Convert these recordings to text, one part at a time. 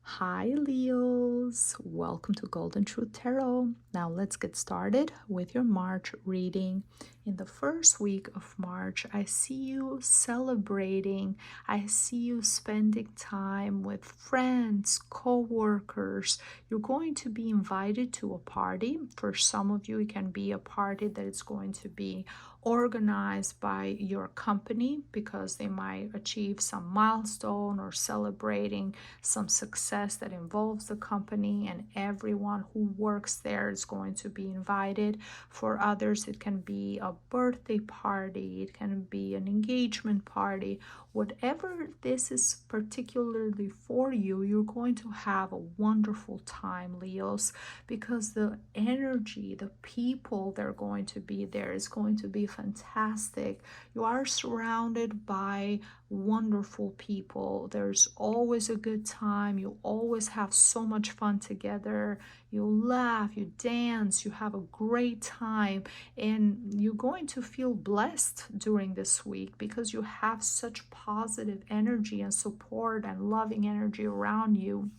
Hi, Leos. Welcome to Golden Truth Tarot. Now, let's get started with your March reading. In the first week of March, I see you celebrating. I see you spending time with friends, co workers. You're going to be invited to a party. For some of you, it can be a party that is going to be organized by your company because they might achieve some milestone or celebrating some success that involves the company, and everyone who works there is going to be invited. For others, it can be a birthday party, it can be an engagement party. Whatever this is particularly for you, you're going to have a wonderful time, Leos, because the energy, the people that are going to be there is going to be fantastic. You are surrounded by wonderful people. There's always a good time. You always have so much fun together. You laugh, you dance, you have a great time, and you're going to feel blessed during this week because you have such positive energy and support and loving energy around you.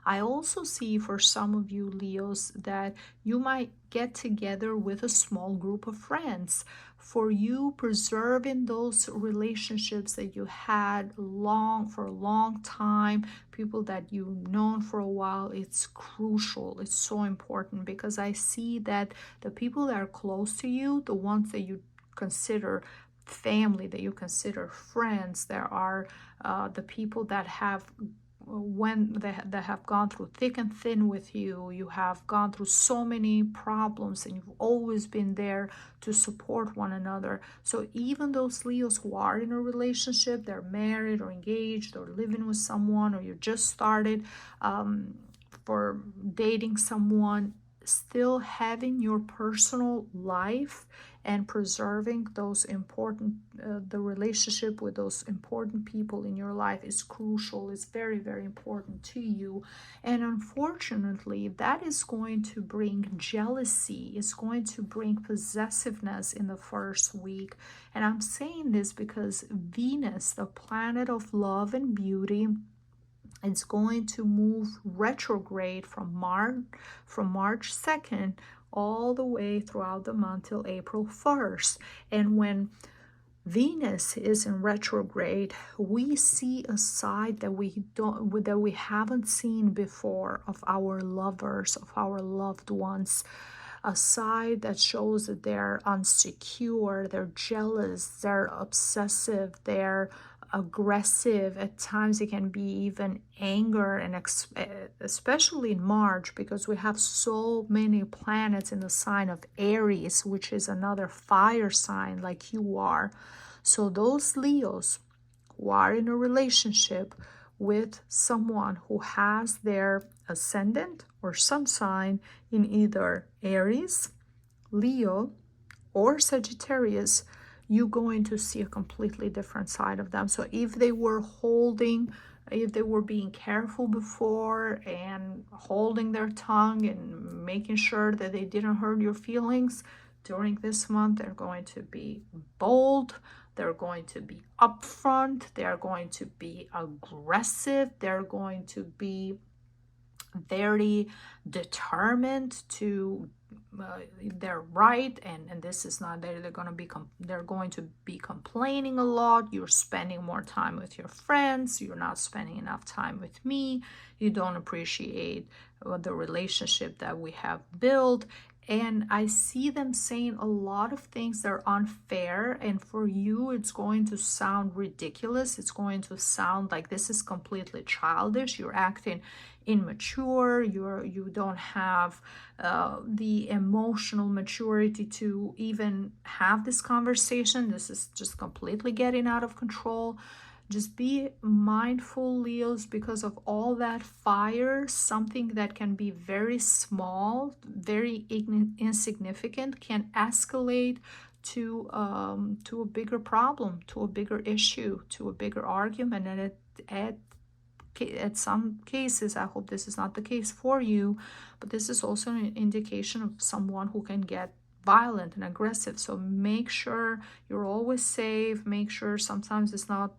I also see for some of you Leos that you might get together with a small group of friends. For you, preserving those relationships that you had for a long time, people that you've known for a while, it's crucial. It's so important because I see that the people that are close to you, the ones that you consider family, that you consider friends, there are the people that have that have gone through thick and thin with you. You have gone through so many problems and you've always been there to support one another. So even those Leos who are in a relationship, they're married or engaged or living with someone, or you just started for dating someone, still having your personal life and preserving those important the relationship with those important people in your life is crucial. It's very, very important to you. And unfortunately, that is going to bring jealousy. It's going to bring possessiveness in the first week. And I'm saying this because Venus, the planet of love and beauty, it's going to move retrograde from March 2nd all the way throughout the month till April 1st. And when Venus is in retrograde, we see a side that we haven't seen before of our lovers, of our loved ones. A side that shows that they're insecure, they're jealous, they're obsessive, they're aggressive. At times it can be even anger, and especially in March because we have so many planets in the sign of Aries, which is another fire sign like you are. So those Leos who are in a relationship with someone who has their ascendant or sun sign in either Aries, Leo, or Sagittarius, you're going to see a completely different side of them. So if they were being careful before and holding their tongue and making sure that they didn't hurt your feelings, during this month they're going to be bold, they're going to be upfront, they're going to be aggressive, they're going to be very determined to they're right, and this is not they're going to be they're going to be complaining a lot. You're spending more time with your friends, you're not spending enough time with me, you don't appreciate the relationship that we have built. And I see them saying a lot of things that are unfair, and for you it's going to sound ridiculous. It's going to sound like this is completely childish, you're acting immature, you don't have the emotional maturity to even have this conversation. This is just completely getting out of control. Just be mindful, Leos, because of all that fire. Something that can be very small, very insignificant, can escalate to a bigger problem, to a bigger issue, to a bigger argument. And at some cases, I hope this is not the case for you, but this is also an indication of someone who can get violent and aggressive. So make sure you're always safe. Make sure sometimes it's not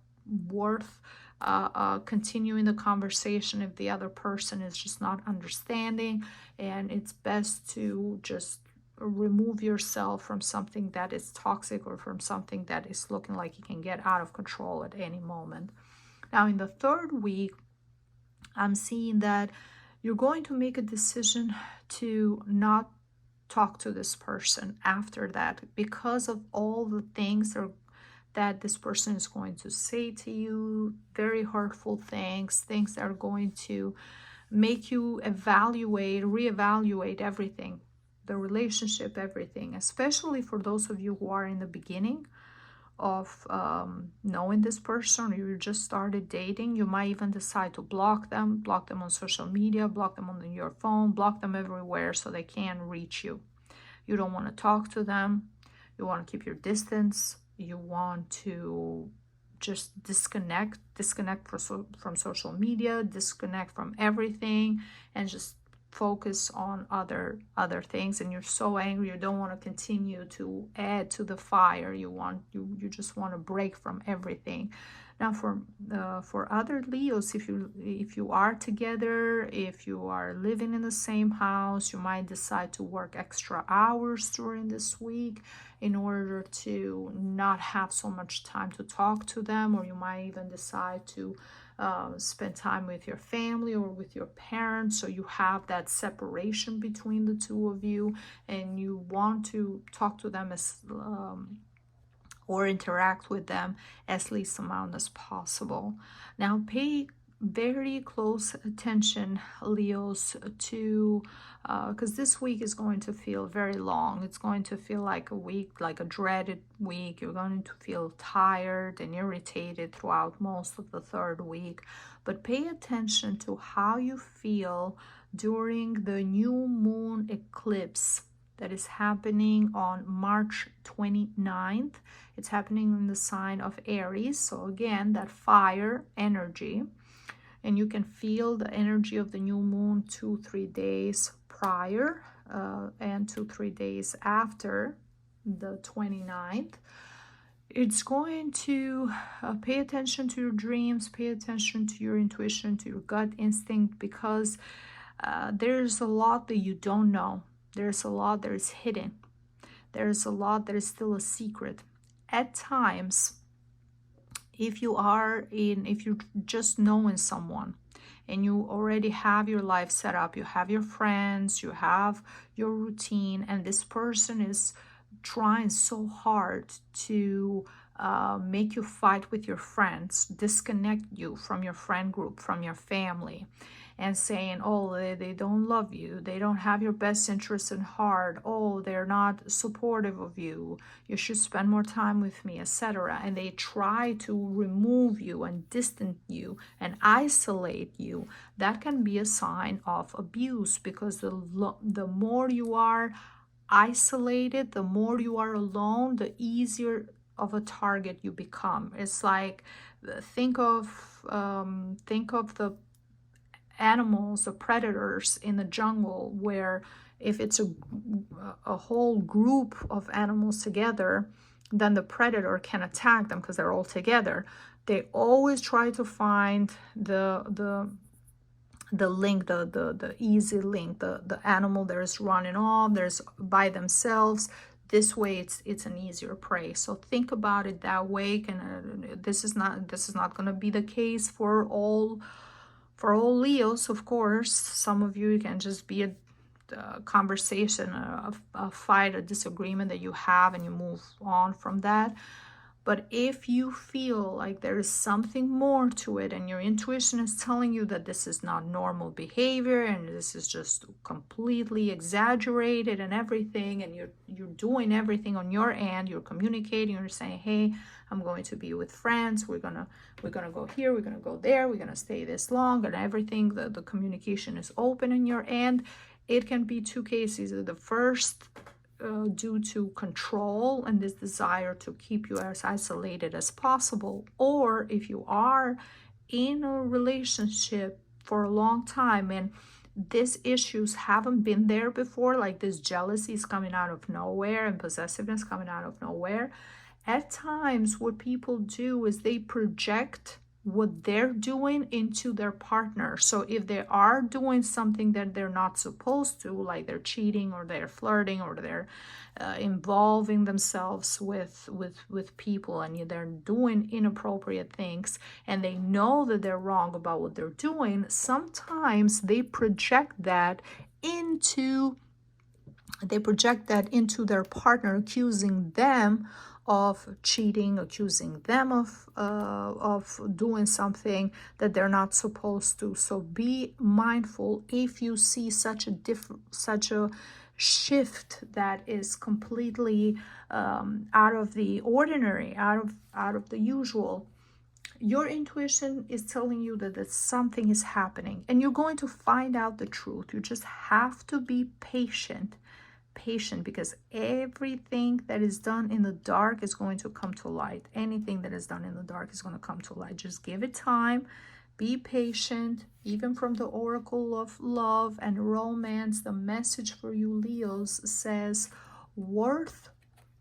worth continuing the conversation if the other person is just not understanding. And it's best to just remove yourself from something that is toxic or from something that is looking like it can get out of control at any moment. Now, in the third week, I'm seeing that you're going to make a decision to not talk to this person after that because of all the things that this person is going to say to you, very hurtful things that are going to make you reevaluate everything, the relationship, everything, especially for those of you who are in the beginning of knowing this person, or you just started dating. You might even decide to block them on social media, block them on your phone, block them everywhere so they can't reach you. You don't want to talk to them. You want to keep your distance. You want to just disconnect from social media, disconnect from everything, and just focus on other things. And you're so angry, you don't want to continue to add to the fire. You just want to break from everything. Now, for other Leos, if you are together, if you are living in the same house, you might decide to work extra hours during this week in order to not have so much time to talk to them, or you might even decide to spend time with your family or with your parents, so you have that separation between the two of you, and you want to talk to them as or interact with them as least amount as possible. Now, pay very close attention, Leos, to because this week is going to feel very long. It's going to feel like a week, like a dreaded week. You're going to feel tired and irritated throughout most of the third week. But pay attention to how you feel during the new moon eclipse that is happening on March 29th. It's happening in the sign of Aries. So again, that fire energy. And you can feel the energy of the new moon 2-3 days prior and 2-3 days after the 29th. It's going to pay attention to your dreams, pay attention to your intuition, to your gut instinct, because there's a lot that you don't know. There's a lot that is hidden. There's a lot that is still a secret. At times, if you're just knowing someone and you already have your life set up, you have your friends, you have your routine, and this person is trying so hard to make you fight with your friends, disconnect you from your friend group, from your family, and saying, oh, they don't love you, they don't have your best interests in heart, oh, they're not supportive of you, you should spend more time with me, etc. And they try to remove you and distance you and isolate you. That can be a sign of abuse, because the more you are isolated, the more you are alone, the easier of a target you become. It's like, think of the animals, the predators in the jungle, where if it's a whole group of animals together, then the predator can attack them because they're all together. They always try to find the link, the easy link, the animal that is running off, there's by themselves. This way it's an easier prey. So think about it that way. And this is not going to be the case for all Leos, of course. Some of you can just be a conversation, a fight, a disagreement that you have, and you move on from that. But if you feel like there is something more to it, and your intuition is telling you that this is not normal behavior, and this is just completely exaggerated and everything, and you're doing everything on your end, you're communicating, you're saying, hey, I'm going to be with friends, we're gonna go here, we're gonna go there, we're gonna stay this long, and everything, the communication is open in your end. It can be two cases. The first, due to control and this desire to keep you as isolated as possible, or if you are in a relationship for a long time and these issues haven't been there before, like this jealousy is coming out of nowhere and possessiveness coming out of nowhere. At times, what people do is they project what they're doing into their partner. So if they are doing something that they're not supposed to, like they're cheating or they're flirting or they're involving themselves with people, and they're doing inappropriate things, and they know that they're wrong about what they're doing, sometimes they project that into their partner, accusing them of cheating, accusing them of doing something that they're not supposed to. So be mindful if you see such a shift that is completely out of the ordinary, out of the usual. Your intuition is telling you that something is happening, and you're going to find out the truth. You just have to be patient, because everything that is done in the dark is going to come to light. Anything that is done in the dark is going to come to light. Just give it time. Be patient. Even from the oracle of love and romance, the message for you Leos says worth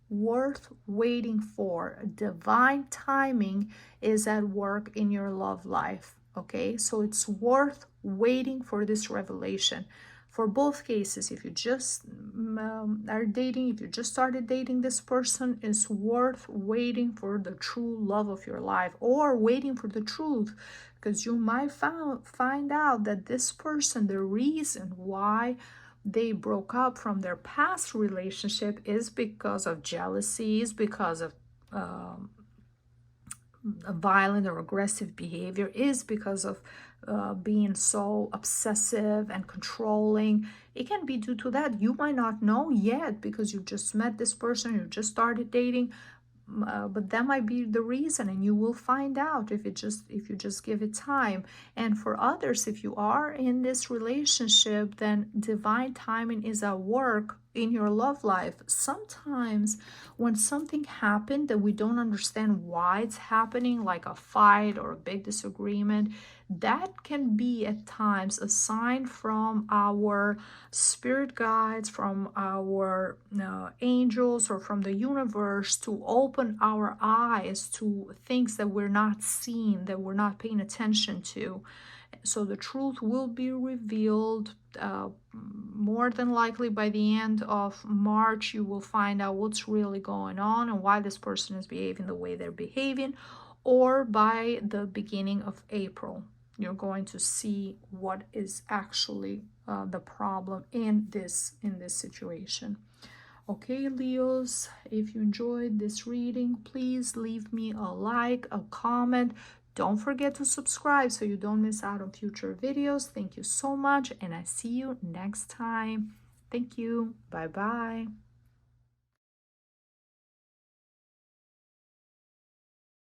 waiting for. Divine timing is at work in your love life. Okay, so it's worth waiting for this revelation. For both cases, if you just are dating, if you just started dating this person, it's worth waiting for the true love of your life, or waiting for the truth, because you might find out that this person, the reason why they broke up from their past relationship is because of jealousy, is because of violent or aggressive behavior, is because of being so obsessive and controlling. It can be due to that. You might not know yet because you just met this person, you just started dating, but that might be the reason, and you will find out if you just give it time. And for others, if you are in this relationship, then divine timing is at work in your love life. Sometimes when something happened that we don't understand why it's happening, like a fight or a big disagreement, that can be at times a sign from our spirit guides, from our angels, or from the universe, to open our eyes to things that we're not seeing, that we're not paying attention to. So the truth will be revealed more than likely by the end of March. You will find out what's really going on and why this person is behaving the way they're behaving, or by the beginning of April. You're going to see what is actually the problem in this situation. Okay, Leos, if you enjoyed this reading, please leave me a like, a comment. Don't forget to subscribe so you don't miss out on future videos. Thank you so much, and I see you next time. Thank you. Bye-bye.